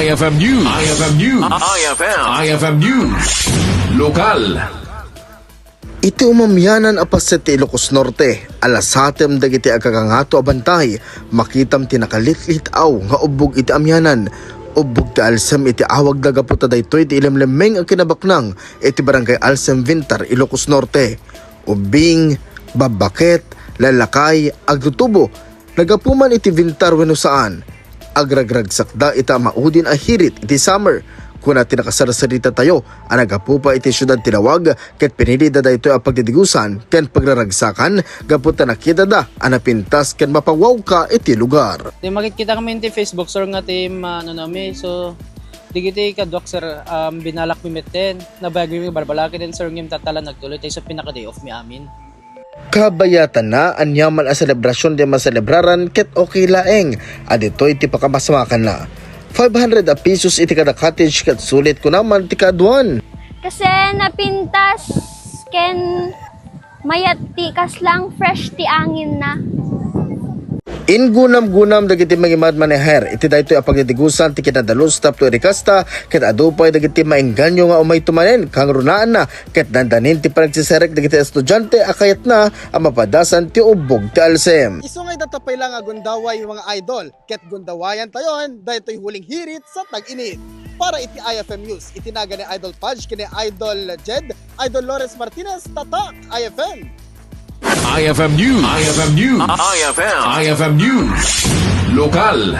IFM News. IFM News. IFM News. Lokal. Iti umamyanan apas sa Ilocos Norte, alasatem dagiti agagangato abantay, makitam tinakalitlit-aw nga ubog iti amyanan. Ubog ti alsem iti awag dagaputa daytoy iti ilemlemeng ang kinabaknang iti barangay Alsem Vintar, Ilocos Norte. Ubing, babaket, lalakay, agtutubo, nagapuman iti Vintar wenno saan. Agragragsakda ita maudin a hirit iti summer. Kuna tinakasarasarita tayo, ang nagapupa iti syudad tinawag, ket pinili da ito ang pagdidigusan, ken pagraragsakan, gaputa nakita da, ang napintas, ken mapawaw ka iti lugar. Di makikita kami iti Facebook, sir, nga team, so, digiti ka, Doc, sir, binalak mi meten, nabagay mi barbalakin din, sir, ngim tatala nagtuloy tayo sa pinaka-day off mi amin. Kabayatan na, anyaman a selebrasyon di maselebraran, ket okay laeng, adito iti pakamasamakan na. 500 a pesos iti kada cottage kat sulit ko naman ti kaduan. Kasi napintas ken mayat ti kaslang fresh ti angin na. Ingunam-gunam dagiti mangimad maneher iti daytoy a pagdidigusan ti kinadalos tapno irikasta ket adupay dagiti maengganyo nga umay tumanen kang runaan na ket dandanin ti pagsiserek dagiti estudyante akayat na ang mapadasan ti ubog ti alsem. Isungay datapay lang agundaway yung mga idol ket gundawayan tayon daytoy huling hirit sa tag-init. Para iti IFM News, itinaga ni Idol Pudge kini Idol Jed, Idol Lawrence Martinez, Tatak, IFM. IFM News. IFM News. IFM News. Lokal.